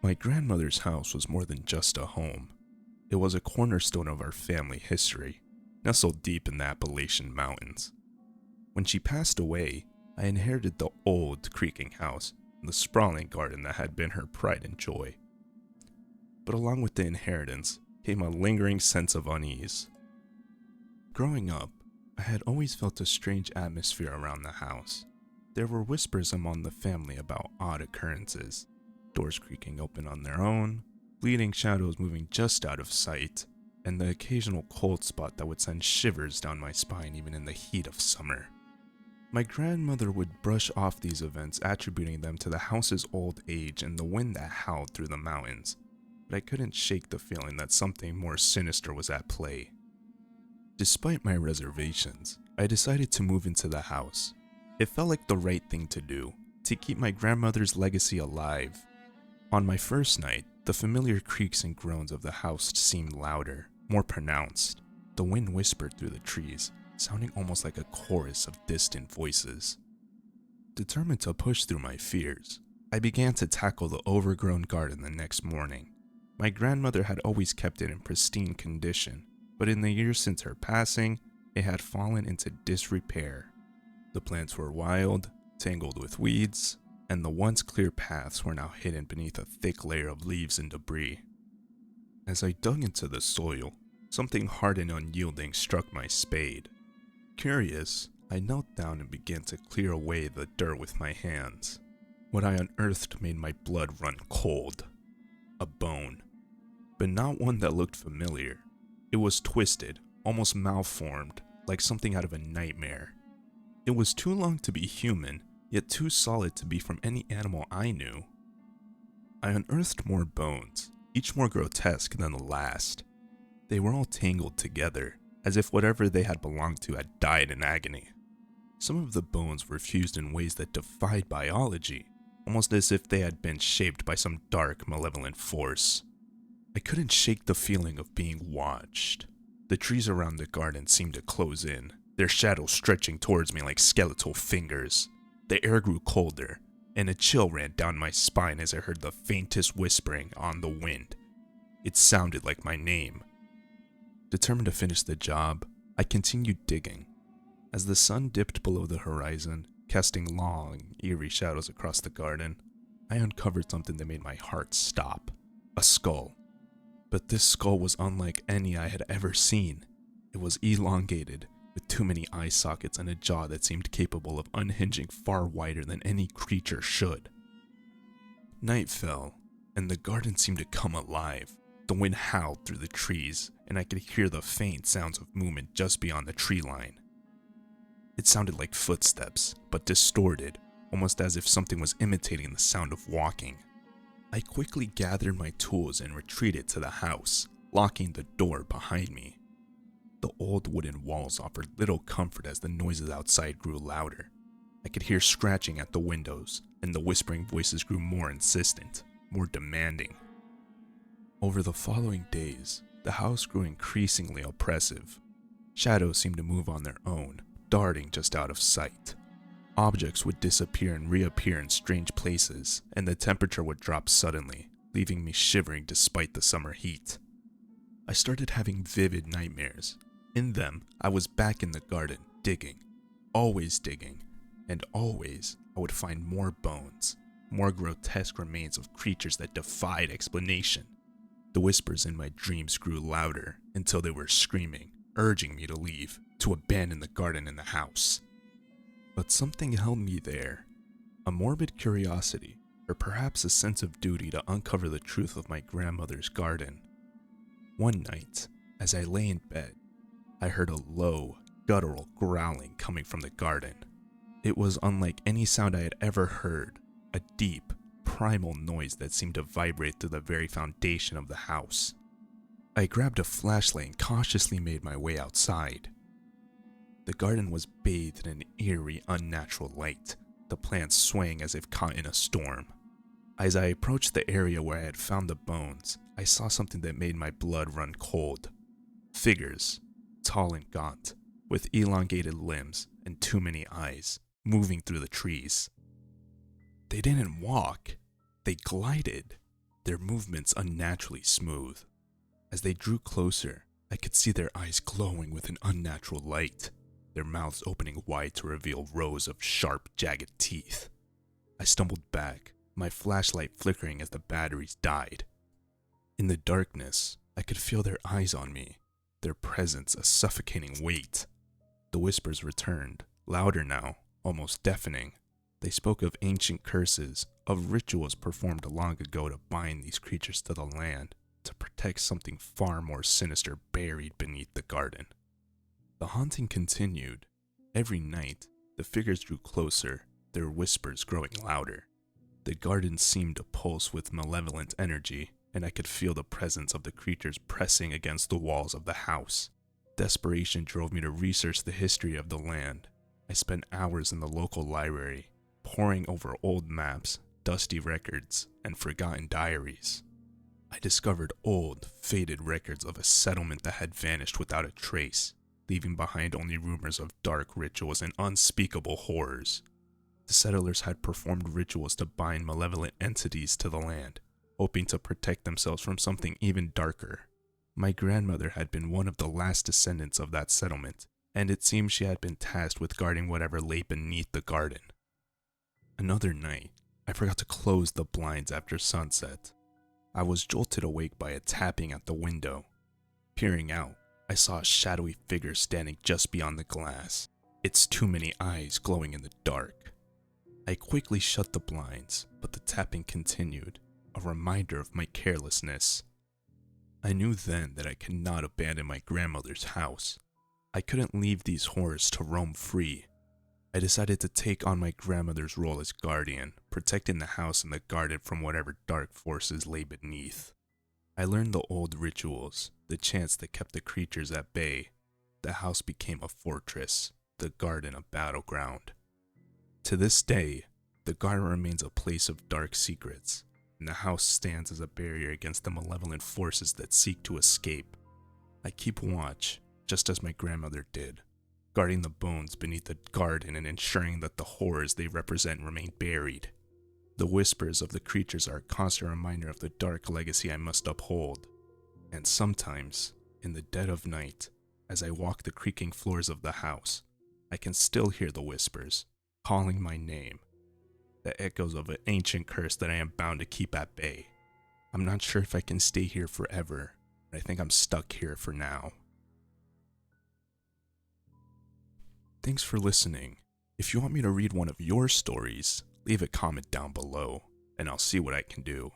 My grandmother's house was more than just a home. It was a cornerstone of our family history, nestled deep in the Appalachian Mountains. When she passed away, I inherited the old, creaking house and the sprawling garden that had been her pride and joy. But along with the inheritance came a lingering sense of unease. Growing up, I had always felt a strange atmosphere around the house. There were whispers among the family about odd occurrences, doors creaking open on their own, fleeting shadows moving just out of sight, and the occasional cold spot that would send shivers down my spine even in the heat of summer. My grandmother would brush off these events, attributing them to the house's old age and the wind that howled through the mountains, but I couldn't shake the feeling that something more sinister was at play. Despite my reservations, I decided to move into the house. It felt like the right thing to do, to keep my grandmother's legacy alive. On my first night, the familiar creaks and groans of the house seemed louder, more pronounced. The wind whispered through the trees, sounding almost like a chorus of distant voices. Determined to push through my fears, I began to tackle the overgrown garden the next morning. My grandmother had always kept it in pristine condition, but in the years since her passing, it had fallen into disrepair. The plants were wild, tangled with weeds, and the once clear paths were now hidden beneath a thick layer of leaves and debris. As I dug into the soil, something hard and unyielding struck my spade. Curious, I knelt down and began to clear away the dirt with my hands. What I unearthed made my blood run cold. A bone, but not one that looked familiar. It was twisted, almost malformed, like something out of a nightmare. It was too long to be human, yet too solid to be from any animal I knew. I unearthed more bones, each more grotesque than the last. They were all tangled together, as if whatever they had belonged to had died in agony. Some of the bones were fused in ways that defied biology, almost as if they had been shaped by some dark, malevolent force. I couldn't shake the feeling of being watched. The trees around the garden seemed to close in, their shadows stretching towards me like skeletal fingers. The air grew colder, and a chill ran down my spine as I heard the faintest whispering on the wind. It sounded like my name. Determined to finish the job, I continued digging. As the sun dipped below the horizon, casting long, eerie shadows across the garden, I uncovered something that made my heart stop. A skull. But this skull was unlike any I had ever seen. It was elongated, with too many eye sockets and a jaw that seemed capable of unhinging far wider than any creature should. Night fell, and the garden seemed to come alive. The wind howled through the trees, and I could hear the faint sounds of movement just beyond the tree line. It sounded like footsteps, but distorted, almost as if something was imitating the sound of walking. I quickly gathered my tools and retreated to the house, locking the door behind me. The old wooden walls offered little comfort as the noises outside grew louder. I could hear scratching at the windows, and the whispering voices grew more insistent, more demanding. Over the following days, the house grew increasingly oppressive. Shadows seemed to move on their own, darting just out of sight. Objects would disappear and reappear in strange places, and the temperature would drop suddenly, leaving me shivering despite the summer heat. I started having vivid nightmares. In them, I was back in the garden, digging, and always I would find more bones, more grotesque remains of creatures that defied explanation. The whispers in my dreams grew louder until they were screaming, urging me to leave, to abandon the garden and the house. But something held me there, a morbid curiosity, or perhaps a sense of duty to uncover the truth of my grandmother's garden. One night, as I lay in bed, I heard a low, guttural growling coming from the garden. It was unlike any sound I had ever heard, a deep, primal noise that seemed to vibrate through the very foundation of the house. I grabbed a flashlight and cautiously made my way outside. The garden was bathed in an eerie, unnatural light, the plants swaying as if caught in a storm. As I approached the area where I had found the bones, I saw something that made my blood run cold. Figures, tall and gaunt, with elongated limbs and too many eyes, moving through the trees. They didn't walk, they glided. their movements unnaturally smooth. As they drew closer, I could see their eyes glowing with an unnatural light, their mouths opening wide to reveal rows of sharp, jagged teeth. I stumbled back, my flashlight flickering as the batteries died. In the darkness, I could feel their eyes on me, their presence a suffocating weight. The whispers returned, louder now, almost deafening. They spoke of ancient curses, of rituals performed long ago to bind these creatures to the land, to protect something far more sinister buried beneath the garden. The haunting continued. Every night, the figures drew closer, their whispers growing louder. The garden seemed to pulse with malevolent energy, and I could feel the presence of the creatures pressing against the walls of the house. Desperation drove me to research the history of the land. I spent hours in the local library, poring over old maps, dusty records, and forgotten diaries. I discovered old, faded records of a settlement that had vanished without a trace, leaving behind only rumors of dark rituals and unspeakable horrors. The settlers had performed rituals to bind malevolent entities to the land, hoping to protect themselves from something even darker. My grandmother had been one of the last descendants of that settlement, and it seemed she had been tasked with guarding whatever lay beneath the garden. Another night, I forgot to close the blinds after sunset. I was jolted awake by a tapping at the window. Peering out, I saw a shadowy figure standing just beyond the glass, its too many eyes glowing in the dark. I quickly shut the blinds, but the tapping continued, a reminder of my carelessness. I knew then that I could not abandon my grandmother's house. I couldn't leave these horrors to roam free. I decided to take on my grandmother's role as guardian, protecting the house and the garden from whatever dark forces lay beneath. I learned the old rituals, the chants that kept the creatures at bay. The house became a fortress, the garden a battleground. To this day, the garden remains a place of dark secrets, and the house stands as a barrier against the malevolent forces that seek to escape. I keep watch, just as my grandmother did, guarding the bones beneath the garden and ensuring that the horrors they represent remain buried. The whispers of the creatures are a constant reminder of the dark legacy I must uphold. And sometimes, in the dead of night, as I walk the creaking floors of the house, I can still hear the whispers, calling my name, the echoes of an ancient curse that I am bound to keep at bay. I'm not sure if I can stay here forever, but I think I'm stuck here for now. Thanks for listening. If you want me to read one of your stories, leave a comment down below, and I'll see what I can do.